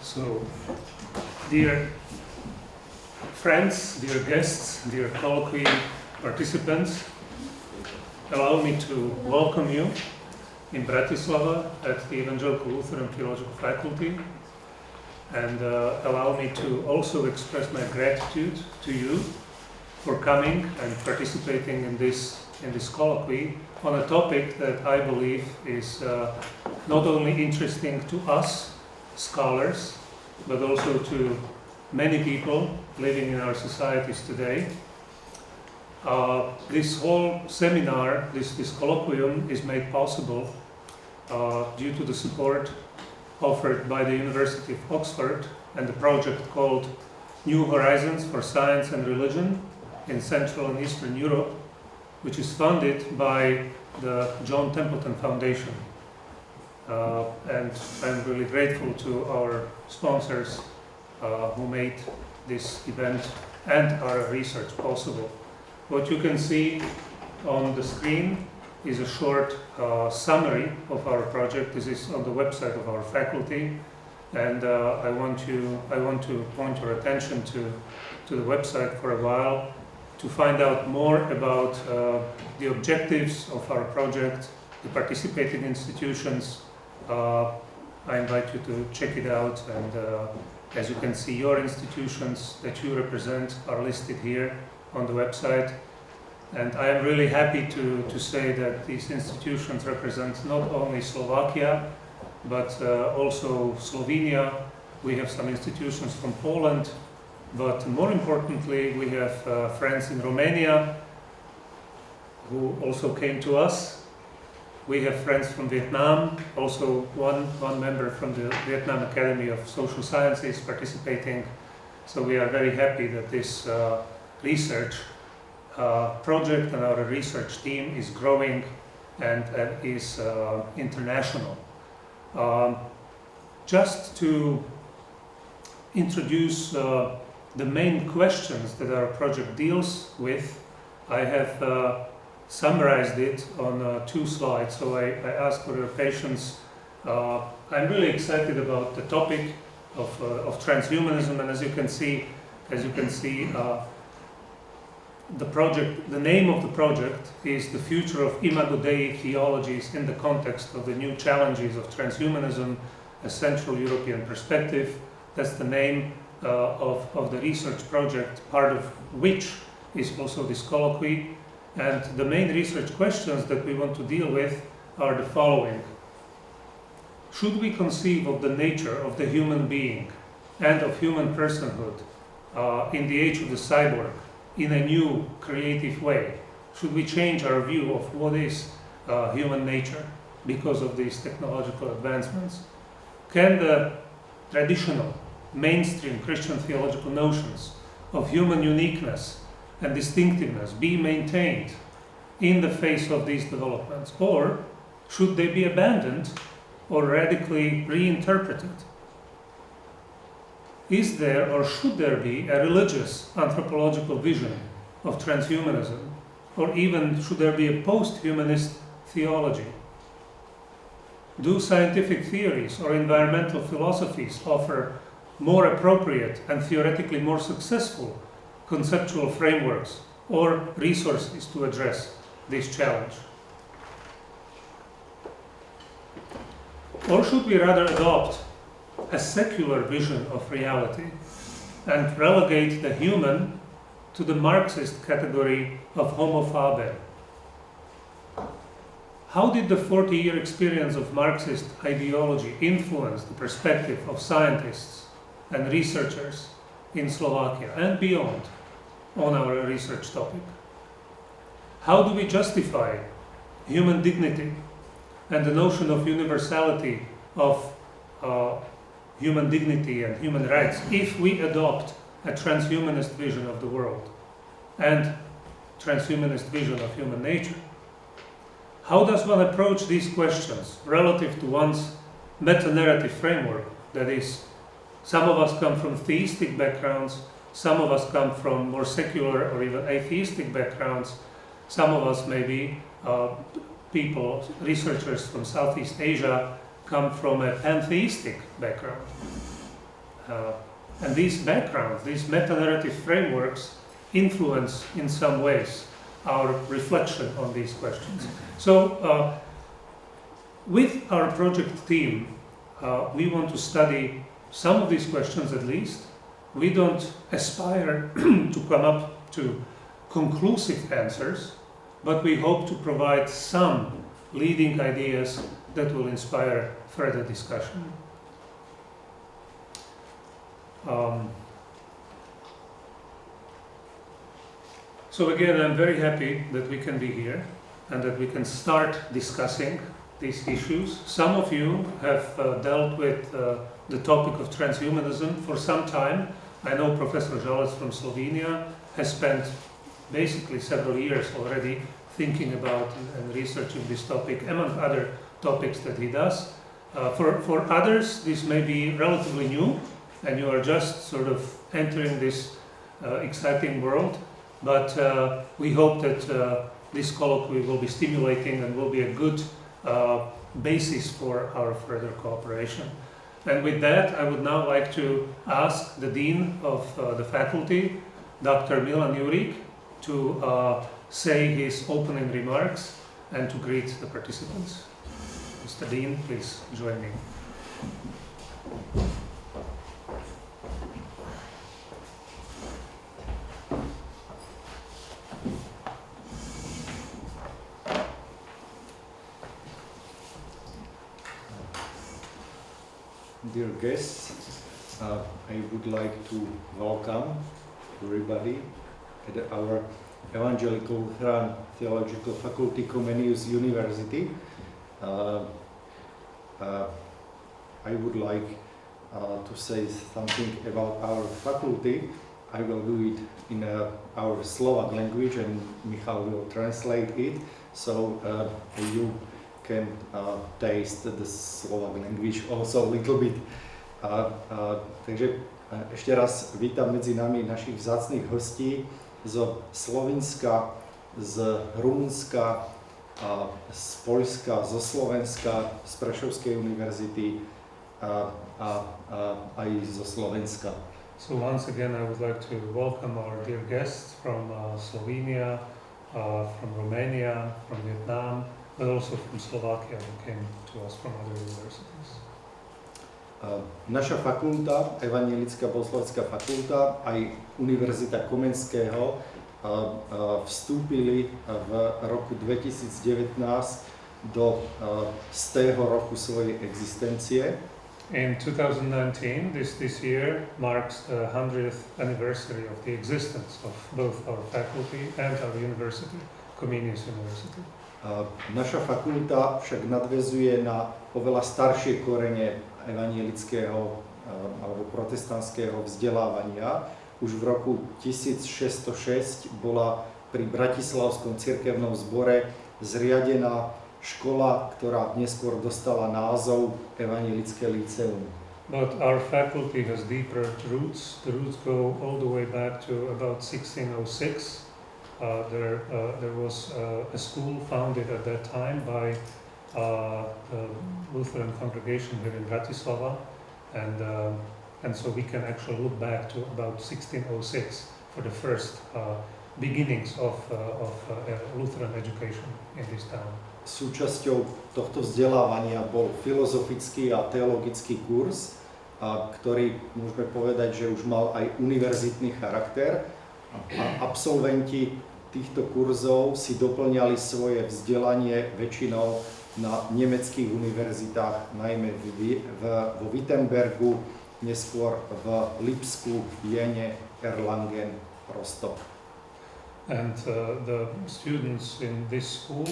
So, dear friends, dear guests, dear Colloquium participants, allow me to welcome you in Bratislava at the Evangelical Lutheran Theological faculty, and allow me to also express my gratitude to you for coming and participating in this colloquy on a topic that I believe is not only interesting to us scholars, but also to many people living in our societies today. This whole seminar, this colloquium, is made possible due to the support offered by the University of Oxford and the project called New Horizons for Science and Religion in Central and Eastern Europe, which is funded by the John Templeton Foundation. And I'm really grateful to our sponsors who made this event and our research possible. What you can see on the screen is a short summary of our project. This is on the website of our faculty, and I want to point your attention to the website for a while to find out more about the objectives of our project, the participating institutions. I invite you to check it out, and as you can see, your institutions that you represent are listed here on the website. And I am really happy to say that these institutions represent not only Slovakia, but also Slovenia. We have some institutions from Poland, but more importantly, we have friends in Romania who also came to us. We have friends from Vietnam, also one member from the Vietnam Academy of Social Sciences participating. So we are very happy that this research project and our research team is growing and is international. Just to introduce the main questions that our project deals with, I have summarized it on 2 slides, so I ask for your patience. I'm really excited about the topic of transhumanism, and as you can see, the name of the project is The Future of Imago Dei Theologies in the Context of the New Challenges of Transhumanism, a Central European Perspective. That's the name of the research project, part of which is also this colloquy. And the main research questions that we want to deal with are the following. Should we conceive of the nature of the human being and of human personhood in the age of the cyborg in a new, creative way? Should we change our view of what is human nature because of these technological advancements? Can the traditional, mainstream Christian theological notions of human uniqueness and distinctiveness be maintained in the face of these developments, or should they be abandoned or radically reinterpreted? Is there or should there be a religious anthropological vision of transhumanism, or even should there be a post-humanist theology? Do scientific theories or environmental philosophies offer more appropriate and theoretically more successful conceptual frameworks or resources to address this challenge? Or should we rather adopt a secular vision of reality and relegate the human to the Marxist category of homo faber? How did the 40-year experience of Marxist ideology influence the perspective of scientists and researchers in Slovakia and beyond on our research topic? How do we justify human dignity and the notion of universality of human dignity and human rights if we adopt a transhumanist vision of the world and transhumanist vision of human nature? How does one approach these questions relative to one's meta-narrative framework? That is, some of us come from theistic backgrounds, some of us come from more secular or even atheistic backgrounds, some of us maybe people, researchers from Southeast Asia, come from a pantheistic background. And these backgrounds, these meta-narrative frameworks influence in some ways our reflection on these questions. So with our project team, we want to study some of these questions at least. We don't aspire to come up to conclusive answers, but we hope to provide some leading ideas that will inspire further discussion. So again, I'm very happy that we can be here and that we can start discussing these issues. Some of you have dealt with the topic of transhumanism for some time. I know Professor Žalec from Slovenia has spent basically several years already thinking about and researching this topic, among other topics that he does. For others, this may be relatively new, and you are just sort of entering this exciting world. But we hope that this colloquium will be stimulating and will be a good basis for our further cooperation. And with that, I would now like to ask the Dean of the faculty, Dr. Milan Jurik, to say his opening remarks and to greet the participants. Mr. Dean, please join me. Dear guests, I would like to welcome everybody at our Evangelical Lutheran Theological Faculty Comenius University. I would like to say something about our faculty. I will do it in our Slovak language and Michal will translate it, so you can taste the Slovak language also a little bit. Takže ešte raz vítam medzi nami našich vzácnych hostí zo Slovinska, z Rumunska, z Poľska, zo Slovenska, z Prešovskej univerzity a aj zo Slovenska. So once again, I would like to welcome our dear guests from Slovenia, from Romania, from Vietnam, but also from Slovakia who came to us from other universities. Naša fakulta, Evangelická bohoslovecká fakulta, aj Univerzita Komenského vstúpili v roku 2019 do 100. roku svojej existencie. In 2019, this year marks the 100th anniversary of the existence of both our faculty and our university, Comenius University. Naša fakulta však nadväzuje na oveľa staršie korene evangelického alebo protestantského vzdelávania. Už v roku 1606 bola pri Bratislavskom cirkevnom zbore zriadená škola, ktorá neskôr dostala názov Evangelické lyceum. But our faculty has deeper roots. The roots go all the way back to about 1606. There was a school founded at that time by the Lutheran congregation here in Bratislava, and so we can actually look back to about 1606 for the first beginnings of Lutheran education in this town. Súčasťou tohto vzdelávania bol filozofický a teologický kurz, ktorý môžeme povedať, že už mal aj univerzitný charakter. A absolventi týchto kurzov si doplňali svoje vzdelanie väčšinou na nemeckých univerzitách, najmä vo Wittenbergu, neskôr v Lipsku, Jene, Erlangen, Rostock. And the students in this school,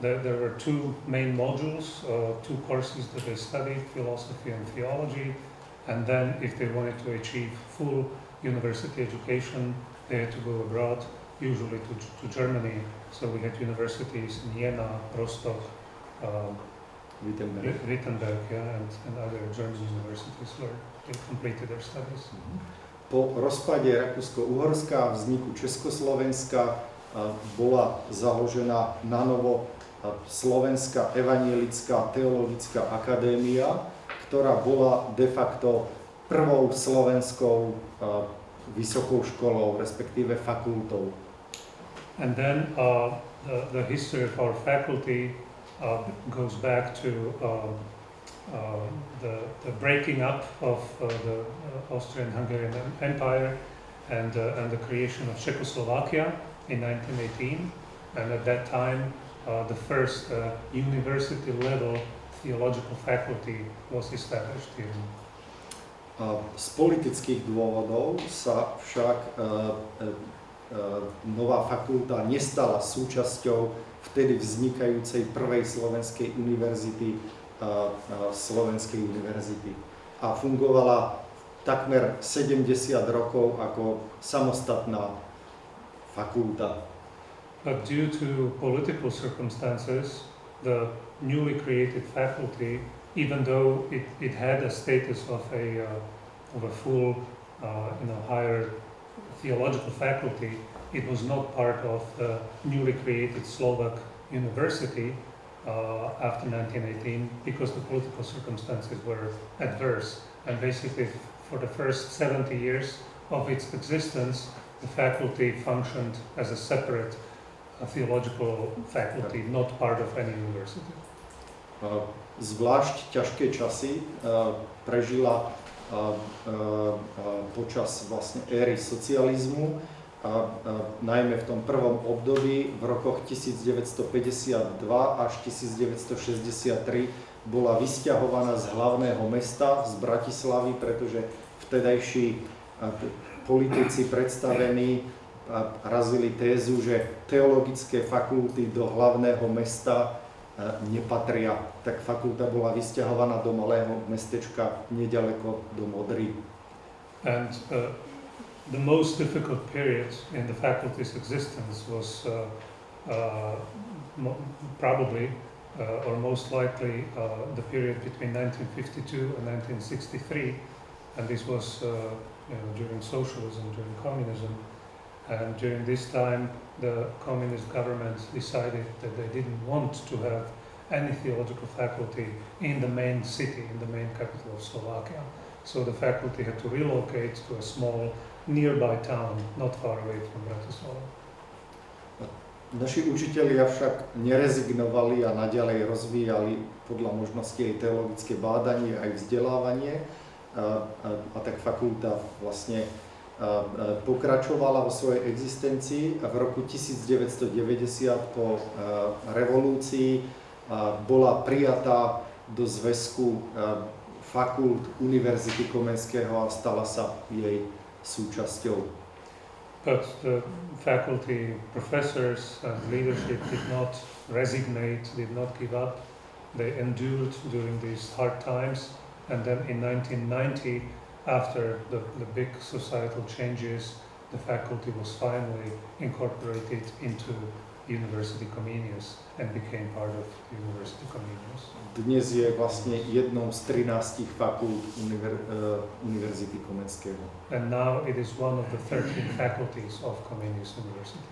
there were two main modules, two courses that they studied, philosophy and theology, and then if they wanted to achieve full university education, they had to go abroad, usually to Germany. So we had universities in Jena, Rostock, Wittenberg, yeah, and other German universities where they completed their studies. Po rozpade Rakúsko-Uhorska a vzniku Československa bola založená nanovo Slovenská evangelická teologická akadémia, ktorá bola de facto prvou slovenskou vysokou školou, respektíve fakultou. And then the history of our faculty goes back to the breaking up of the Austrian-Hungarian Empire and the creation of Czechoslovakia in 1918. And at that time, the first university-level theological faculty was established here. Z politických dôvodov sa však nová fakulta nestala súčasťou vtedy vznikajúcej prvej slovenskej univerzity, Slovenskej univerzity. A fungovala takmer 70 rokov ako samostatná fakulta. But due to political circumstances, the newly created faculty, even though it had a status of a full, higher theological faculty, it was not part of the newly created Slovak University after 1918 because the political circumstances were adverse. And basically, for the first 70 years of its existence, the faculty functioned as a separate theological faculty, not part of any university. Zvlášť ťažké časy prežila počas vlastne éry socializmu, najmä v tom prvom období v rokoch 1952 až 1963 bola vysťahovaná z hlavného mesta, z Bratislavy, pretože vtedajší politici predstavení razili tézu, že teologické fakulty do hlavného mesta nepatria. Tak fakulta bola vysťahovaná do malého mestečka nedaleko do Modry. And the most difficult period in the faculty's existence was probably or most likely the period between 1952 and 1963, and this was during socialism, during communism. And during this time, the communist government decided that they didn't want to have any theological faculty in the main city, in the main capital of Slovakia. So the faculty had to relocate to a small nearby town, not far away from Bratislava. Naši učitelia však nerezignovali a naďalej rozvíjali podľa možností aj teologické bádanie, aj vzdelávanie. A tak fakulta vlastne pokračovala vo svojej existencii a v roku 1990 po revolúcii bola prijatá do zväzku fakult Univerzity Komenského a stala sa jej súčasťou. But the faculty professors and leadership did not resignate, did not give up. They endured during these hard times, and then in 1990, after the big societal changes, the faculty was finally incorporated into University Comenius and became part of University Comenius. Dnes je vlastne jednou z 13 fakult Univerzity Komenského. And now it is one of the 13 faculties of Comenius University.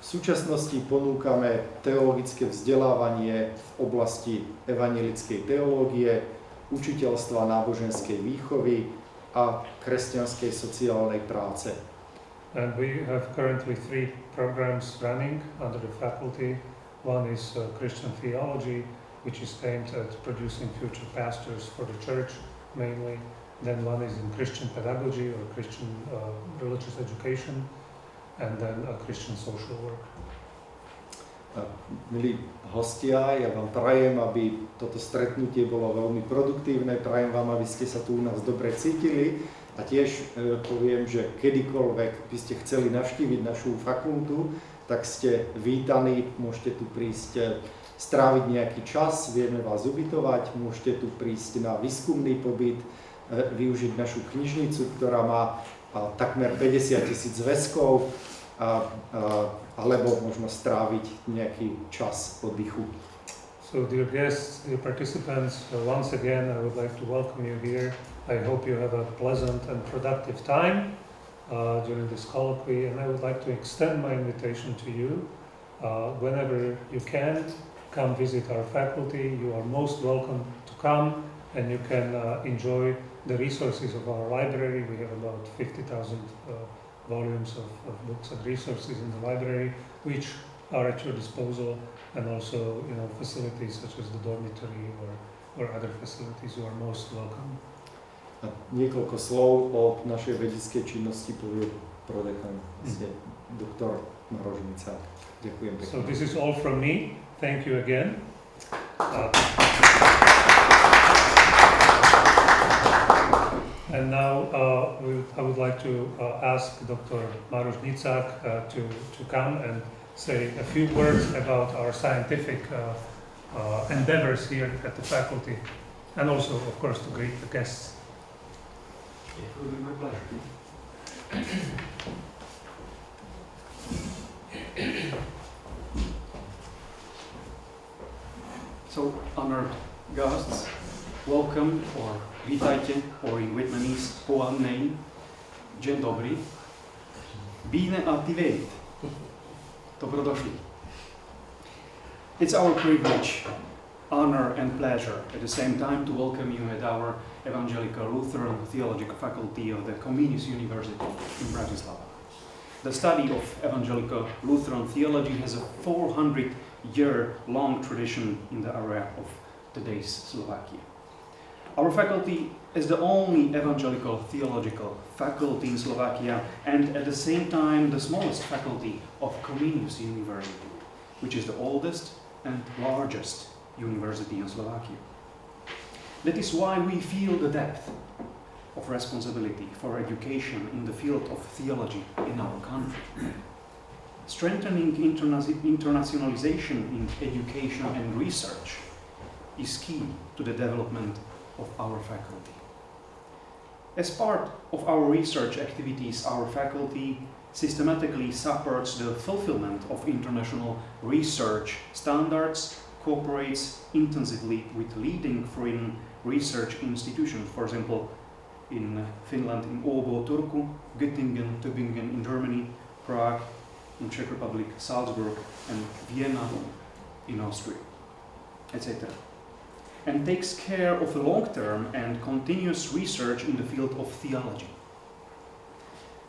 V súčasnosti ponúkame teologické vzdelávanie v oblasti evangelickej teológie, učiteľstva náboženskej výchovy a kresťanskej sociálnej práce. And we have currently 3 programs running under the faculty. One is Christian Theology, which is aimed at producing future pastors for the church mainly. Then one is in Christian Pedagogy or Christian religious education, and then Christian social work. Milí hostia, ja vám prajem, aby toto stretnutie bolo veľmi produktívne, prajem vám, aby ste sa tu u nás dobre cítili a tiež poviem, že kedykoľvek by ste chceli navštíviť našu fakultu, tak ste vítaní, môžete tu prísť stráviť nejaký čas, vieme vás ubytovať, môžete tu prísť na výskumný pobyt, využiť našu knižnicu, ktorá má takmer 50 000 zväzkov, alebo možno stráviť nejaký čas oddychu. So dear guests, dear participants, once again I would like to welcome you here. I hope you have a pleasant and productive time during this colloquy, and I would like to extend my invitation to you. Whenever you can, come visit our faculty. You are most welcome to come, and you can enjoy the resources of our library. We have about 50,000 volumes of books and resources in the library, which are at your disposal, and also facilities such as the dormitory or other facilities. You are most welcome. A niekoľko slov o našej vedeckej činnosti povie prodekan, doktor Maroš Michal. Ďakujem pekne. So this is all from me. Thank you again. And now I would like to ask Dr. Maroš Nicák to come and say a few words about our scientific endeavors here at the faculty, and also, of course, to greet the guests. It will be my pleasure. So, honored guests, welcome, or vítajte, or in Vietnamese, Hoan Nay, Dzień dobry, Bine Activate, Dobrodošli. It's our privilege, honor and pleasure at the same time to welcome you at our Evangelical Lutheran Theological Faculty of the Comenius University in Bratislava. The study of Evangelical Lutheran theology has a 400-year-long tradition in the area of today's Slovakia. Our faculty is the only evangelical theological faculty in Slovakia, and at the same time the smallest faculty of Comenius University, which is the oldest and largest university in Slovakia. That is why we feel the depth of responsibility for education in the field of theology in our country. Strengthening internationalization in education and research is key to the development of our faculty. As part of our research activities, our faculty systematically supports the fulfillment of international research standards, cooperates intensively with leading foreign research institutions, for example, in Finland, in Åbo, Turku, Göttingen, Tübingen in Germany, Prague, in Czech Republic, Salzburg, and Vienna in Austria, etc. And takes care of long-term and continuous research in the field of theology.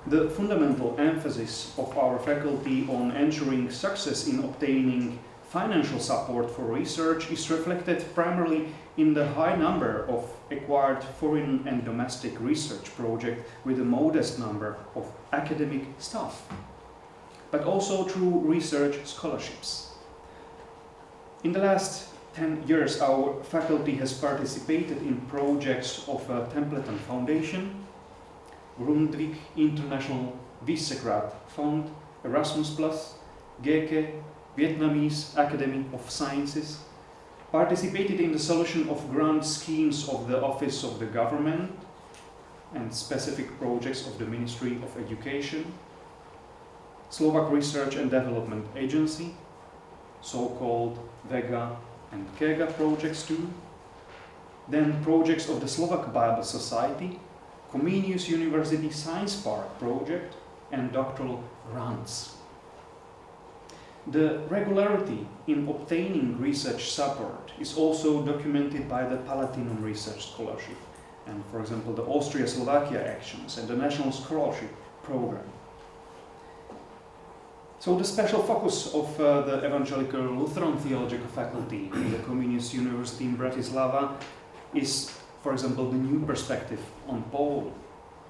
The fundamental emphasis of our faculty on ensuring success in obtaining financial support for research is reflected primarily in the high number of acquired foreign and domestic research projects with a modest number of academic staff, but also through research scholarships. In the last 10 years, our faculty has participated in projects of Templeton Foundation, Grundtvig International Visegrad Fund, Erasmus+, GECE, Vietnamese Academy of Sciences, participated in the solution of grant schemes of the Office of the Government and specific projects of the Ministry of Education, Slovak Research and Development Agency, so-called VEGA and KEGA projects too, then projects of the Slovak Bible Society, Comenius University Science Park project, and doctoral grants. The regularity in obtaining research support is also documented by the Palatinum Research Scholarship and, for example, the Austria-Slovakia Actions and the National Scholarship Program. So the special focus of the Evangelical Lutheran Theological Faculty in the Comenius University in Bratislava is, for example, the new perspective on Paul,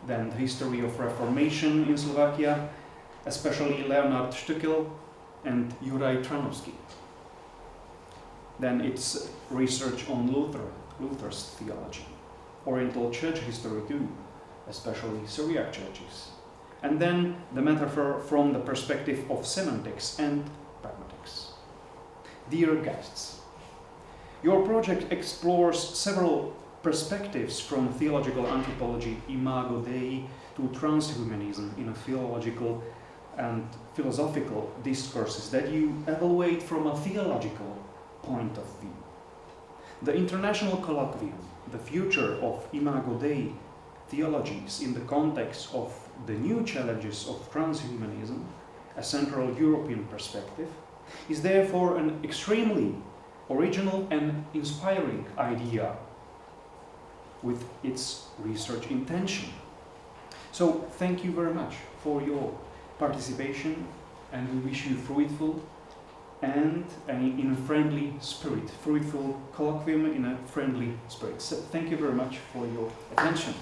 then the history of Reformation in Slovakia, especially Leonard Stöckel and Juraj Tranovský. Then it's research on Luther's theology, Oriental Church history too, especially Syriac churches. And then the metaphor from the perspective of semantics and pragmatics. Dear guests, your project explores several perspectives from theological anthropology, Imago Dei, to transhumanism in a theological and philosophical discourses that you evaluate from a theological point of view. The International Colloquium, the future of Imago Dei, Theologies in the context of the new challenges of transhumanism, a Central European perspective, is therefore an extremely original and inspiring idea. with its research intention. So thank you very much for your participation, and we wish you fruitful and in a friendly spirit, fruitful colloquium in a friendly spirit. So thank you very much for your attention.